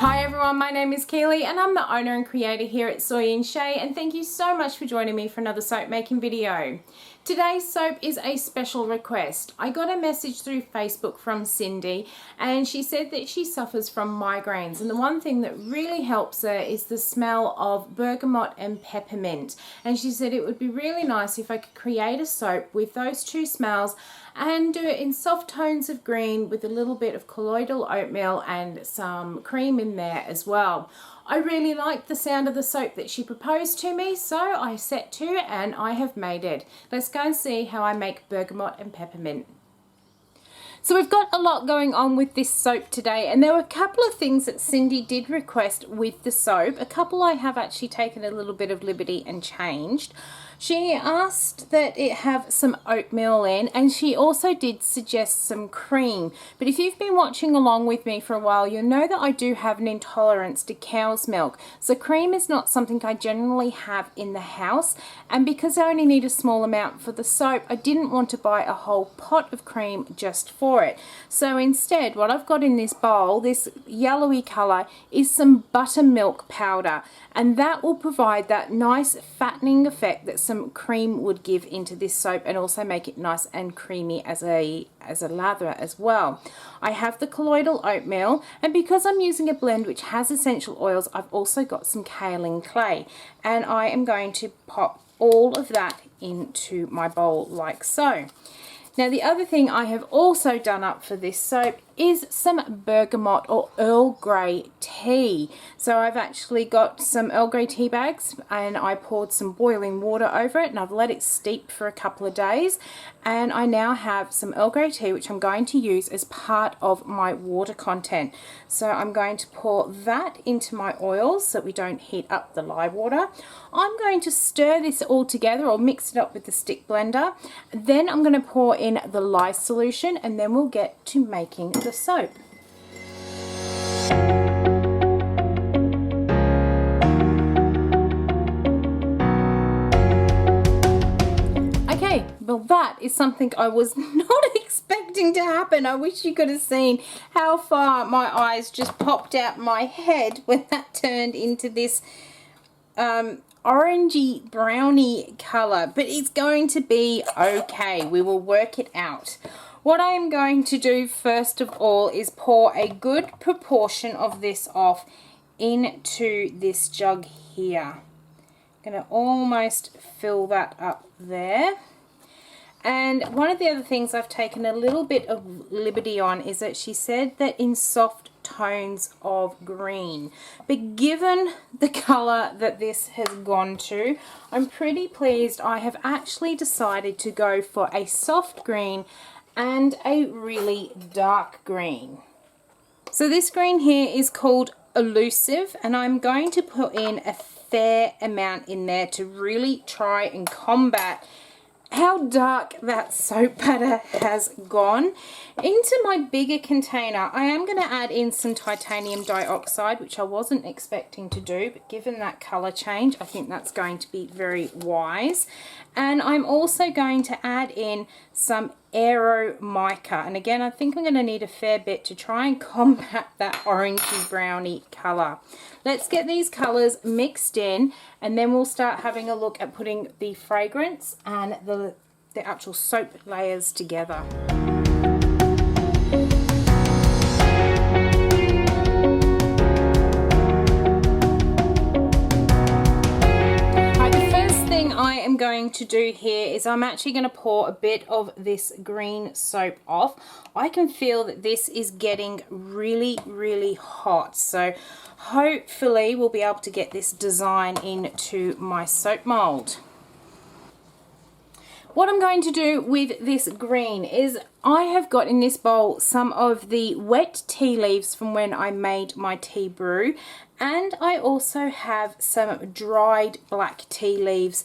Hi everyone, my name is Keely and I'm the owner and creator here at Soy and Shea, and thank you so much for joining me for another soap making video. Today's soap is a special request. I got a message through Facebook from Cindy and she said that she suffers from migraines, and the one thing that really helps her is the smell of bergamot and peppermint, and she said it would be really nice if I could create a soap with those two smells and do it in soft tones of green with a little bit of colloidal oatmeal and some cream in there as well. I really liked the sound of the soap that she proposed to me, so I set to and I have made it. Let's go and see how I make bergamot and peppermint. So we've got a lot going on with this soap today, and there were a couple of things that Cindy did request with the soap. A couple I have actually taken a little bit of liberty and changed. She asked that it have some oatmeal in, and she also did suggest some cream. But if you've been watching along with me for a while, you'll know that I do have an intolerance to cow's milk. So cream is not something I generally have in the house, and because I only need a small amount for the soap, I didn't want to buy a whole pot of cream just for it. So instead, what I've got in this bowl, this yellowy colour, is some buttermilk powder, and that will provide that nice fattening effect that some cream would give into this soap, and also make it nice and creamy as a lather as well. I have the colloidal oatmeal, and because I'm using a blend which has essential oils, I've also got some kaolin clay, and I am going to pop all of that into my bowl like so. Now the other thing I have also done up for this soap is some bergamot or Earl Grey tea. So I've actually got some Earl Grey tea bags, and I poured some boiling water over it, and I've let it steep for a couple of days, and I now have some Earl Grey tea which I'm going to use as part of my water content. So I'm going to pour that into my oils so that we don't heat up the lye water. I'm going to stir this all together, or mix it up with the stick blender. Then I'm going to pour in the lye solution, and then we'll get to making the soap. Okay, well that is something I was not expecting to happen. I wish you could have seen how far my eyes just popped out my head when that turned into this orangey browny color, but it's going to be okay. We will work it out. What I am going to do first of all is pour a good proportion of this off into this jug here. I'm going to almost fill that up there. And one of the other things I've taken a little bit of liberty on is that she said that in soft tones of green, but given the color that this has gone to, I'm pretty pleased I have actually decided to go for a soft green and a really dark green. So this green here is called Elusive, and I'm going to put in a fair amount in there to really try and combat how dark that soap butter has gone. Into my bigger container, I am going to add in some titanium dioxide, which I wasn't expecting to do, but given that color change, I think that's going to be very wise. And I'm also going to add in some aero mica, and again I think I'm going to need a fair bit to try and combat that orangey browny color. Let's get these colors mixed in, and then we'll start having a look at putting the fragrance and the actual soap layers together. I am going to do here is I'm actually going to pour a bit of this green soap off. I can feel that this is getting really hot, so hopefully we'll be able to get this design into my soap mold. What I'm going to do with this green is I have got in this bowl some of the wet tea leaves from when I made my tea brew, and I also have some dried black tea leaves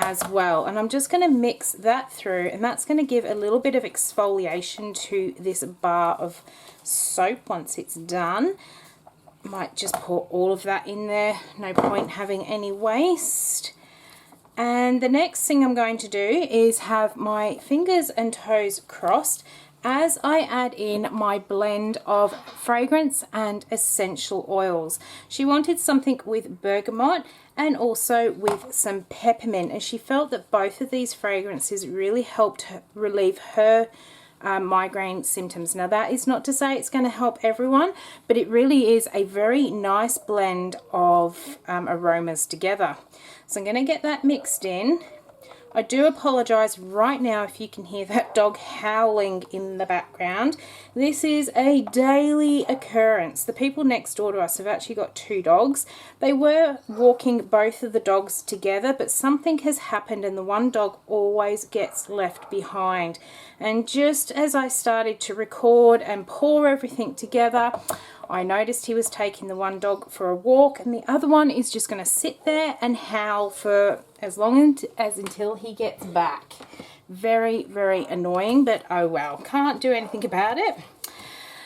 as well, and I'm just going to mix that through, and that's going to give a little bit of exfoliation to this bar of soap once it's done. Might just pour all of that in there, no point having any waste. And the next thing I'm going to do is have my fingers and toes crossed as I add in my blend of fragrance and essential oils. She wanted something with bergamot and also with some peppermint, and she felt that both of these fragrances really helped relieve her migraine symptoms. Now that is not to say it's going to help everyone, but it really is a very nice blend of aromas together. So I'm going to get that mixed in. I do apologize right now if you can hear that dog howling in the background. This is a daily occurrence. The people next door to us have actually got 2 dogs. They were walking both of the dogs together, but something has happened and the one dog always gets left behind. And just as I started to record and pour everything together, I noticed he was taking the one dog for a walk and the other one is just going to sit there and howl for as long as until he gets back. Very, very annoying, but oh well, can't do anything about it.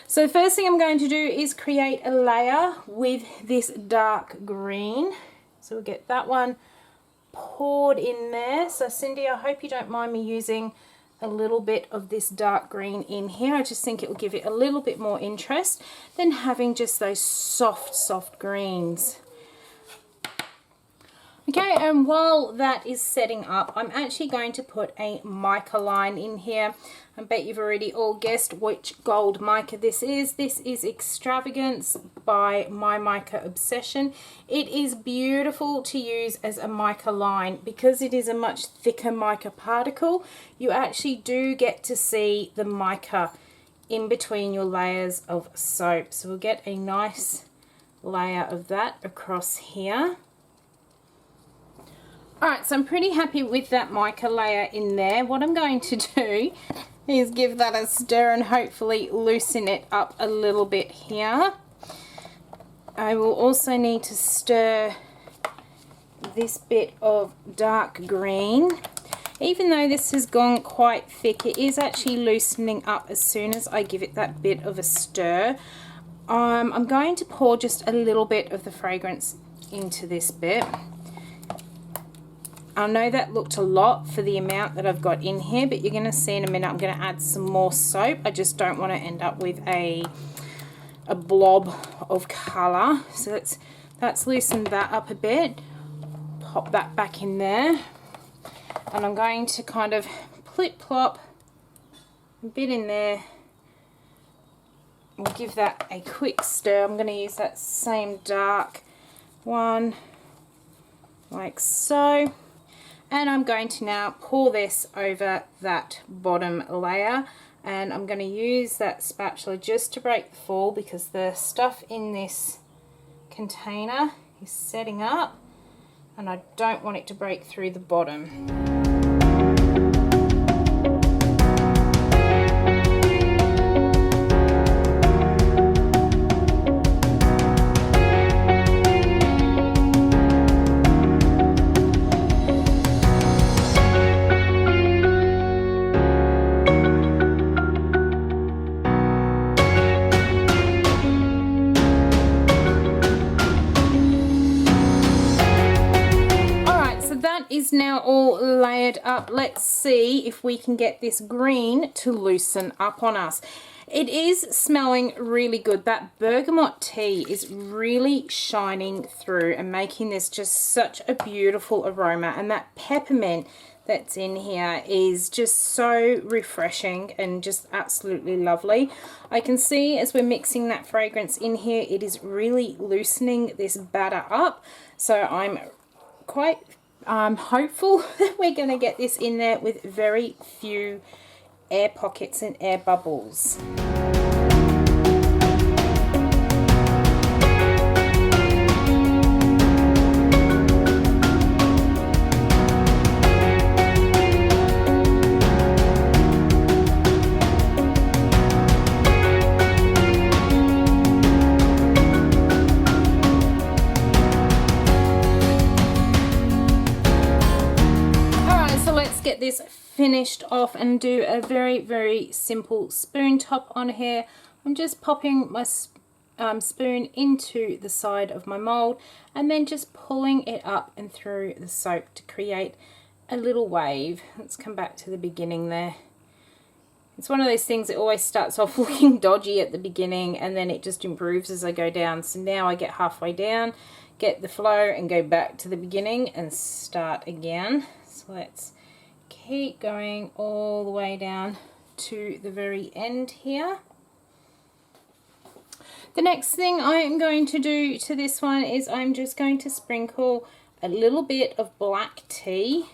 So the first thing I'm going to do is create a layer with this dark green. So we'll get that one poured in there. So Cindy, I hope you don't mind me using a little bit of this dark green in here. I just think it will give it a little bit more interest than having just those soft greens. Okay, and while that is setting up, I'm actually going to put a mica line in here. I bet you've already all guessed which gold mica this is. This is Extravagance by My Mica Obsession. It is beautiful to use as a mica line because it is a much thicker mica particle. You actually do get to see the mica in between your layers of soap. So we'll get a nice layer of that across here. Alright, so I'm pretty happy with that mica layer in there. What I'm going to do is give that a stir and hopefully loosen it up a little bit here. I will also need to stir this bit of dark green. Even though this has gone quite thick, it is actually loosening up as soon as I give it that bit of a stir. I'm going to pour just a little bit of the fragrance into this bit. I know that looked a lot for the amount that I've got in here, but you're going to see in a minute I'm going to add some more soap. I just don't want to end up with a blob of colour. So that's loosened that up a bit. Pop that back in there. And I'm going to kind of plop a bit in there. We'll give that a quick stir. I'm going to use that same dark one, like so. And I'm going to now pour this over that bottom layer, and I'm going to use that spatula just to break the fall because the stuff in this container is setting up and I don't want it to break through the bottom. Is now all layered up. Let's see if we can get this green to loosen up on us. It is smelling really good. That bergamot tea is really shining through and making this just such a beautiful aroma, and that peppermint that's in here is just so refreshing and just absolutely lovely. I can see as we're mixing that fragrance in here, it is really loosening this batter up, so I'm quite hopeful that we're going to get this in there with very few air pockets and air bubbles. This finished off and do a very simple spoon top on here. I'm just popping my spoon into the side of my mold and then just pulling it up and through the soap to create a little wave. Let's come back to the beginning there. It's one of those things that always starts off looking dodgy at the beginning and then it just improves as I go down. So now I get halfway down, get the flow and go back to the beginning and start again. So let's keep going all the way down to the very end here. The next thing I am going to do to this one is I'm just going to sprinkle a little bit of black tea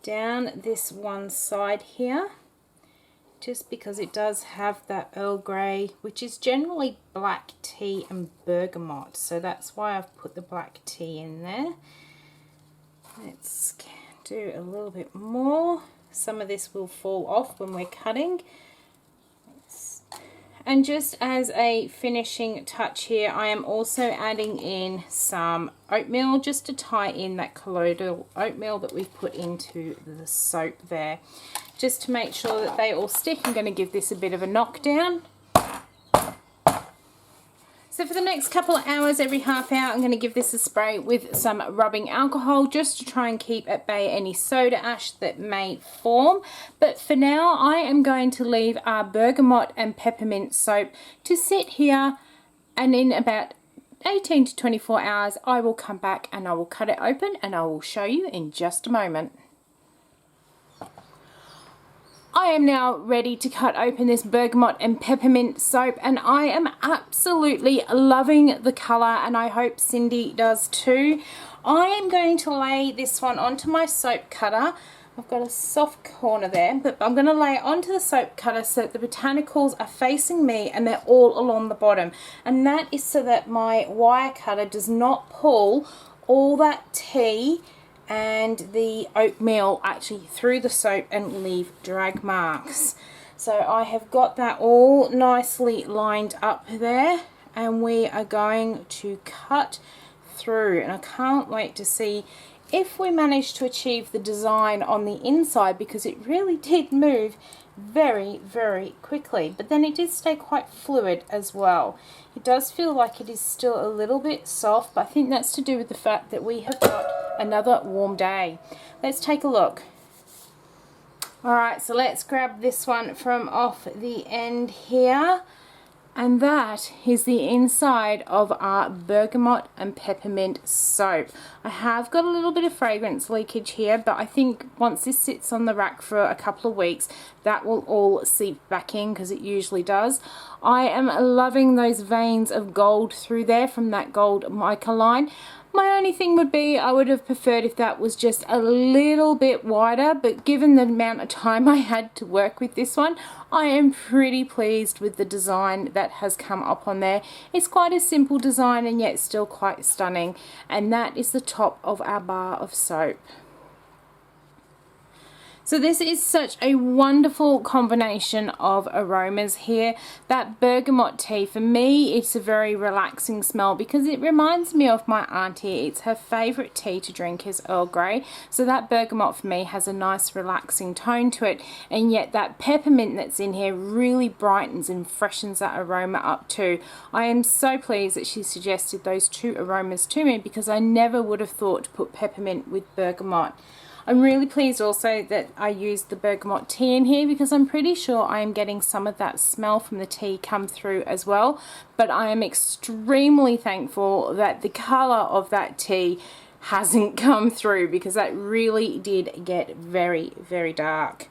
down this one side here, just because it does have that Earl Grey, which is generally black tea and bergamot, so that's why I've put the black tea in there. Let's do a little bit more. Some of this will fall off when we're cutting. And just as a finishing touch here, I am also adding in some oatmeal just to tie in that colloidal oatmeal that we've put into the soap there. Just to make sure that they all stick, I'm going to give this a bit of a knockdown. So for the next couple of hours, every half hour, I'm going to give this a spray with some rubbing alcohol just to try and keep at bay any soda ash that may form. But for now, I am going to leave our Bergamot and Peppermint soap to sit here, and in about 18 to 24 hours, I will come back and I will cut it open and I will show you in just a moment. I am now ready to cut open this Bergamot and Peppermint soap, and I am absolutely loving the colour, and I hope Cindy does too. I am going to lay this one onto my soap cutter. I've got a soft corner there, but I'm going to lay it onto the soap cutter so that the botanicals are facing me and they're all along the bottom. And that is so that my wire cutter does not pull all that tea and the oatmeal actually through the soap and leave drag marks. So I have got that all nicely lined up there, and we are going to cut through, and I can't wait to see if we manage to achieve the design on the inside, because it really did move very, very quickly, but then it did stay quite fluid as well. It does feel like it is still a little bit soft, but I think that's to do with the fact that we have got another warm day. Let's take a look. Alright, so let's grab this one from off the end here. And that is the inside of our Bergamot and Peppermint soap. I have got a little bit of fragrance leakage here, but I think once this sits on the rack for a couple of weeks, that will all seep back in, because it usually does. I am loving those veins of gold through there from that gold mica line. My only thing would be, I would have preferred if that was just a little bit wider, but given the amount of time I had to work with this one, I am pretty pleased with the design that has come up on there. It's quite a simple design and yet still quite stunning, and that is the top of our bar of soap. So this is such a wonderful combination of aromas here. That bergamot tea, for me, it's a very relaxing smell because it reminds me of my auntie. It's her favourite tea to drink is Earl Grey. So that bergamot for me has a nice relaxing tone to it, and yet that peppermint that's in here really brightens and freshens that aroma up too. I am so pleased that she suggested those two aromas to me, because I never would have thought to put peppermint with bergamot. I'm really pleased also that I used the bergamot tea in here, because I'm pretty sure I am getting some of that smell from the tea come through as well. But I am extremely thankful that the colour of that tea hasn't come through, because that really did get very, very dark.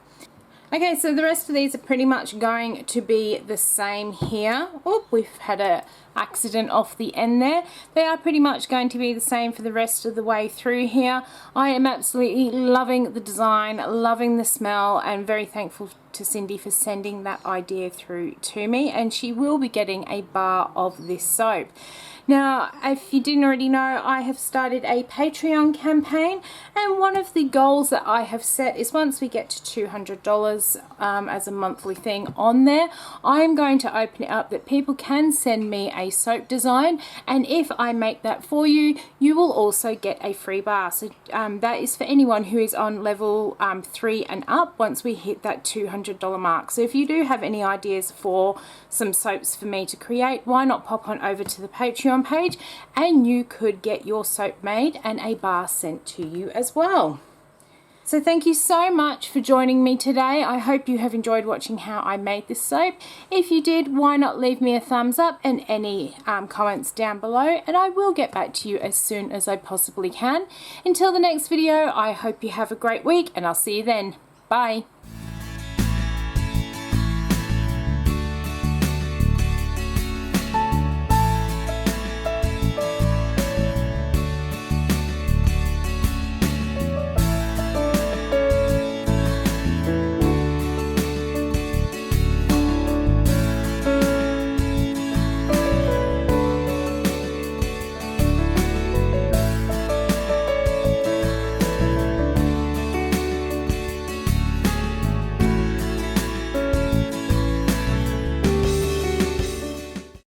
Okay, so the rest of these are pretty much going to be the same here. Oh, we've had a accident off the end there. They are pretty much going to be the same for the rest of the way through here. I am absolutely loving the design, loving the smell, and very thankful to Cindy for sending that idea through to me, and she will be getting a bar of this soap. Now, if you didn't already know, I have started a Patreon campaign, and one of the goals that I have set is once we get to $200 as a monthly thing on there, I'm going to open it up that people can send me a soap design, and if I make that for you, you will also get a free bar. So that is for anyone who is on level 3 and up once we hit that $200 mark. So if you do have any ideas for some soaps for me to create, why not pop on over to the Patreon page and you could get your soap made and a bar sent to you as well. So thank you so much for joining me today. I hope you have enjoyed watching how I made this soap. If you did, why not leave me a thumbs up and any comments down below, and I will get back to you as soon as I possibly can. Until the next video, I hope you have a great week, and I'll see you then. Bye.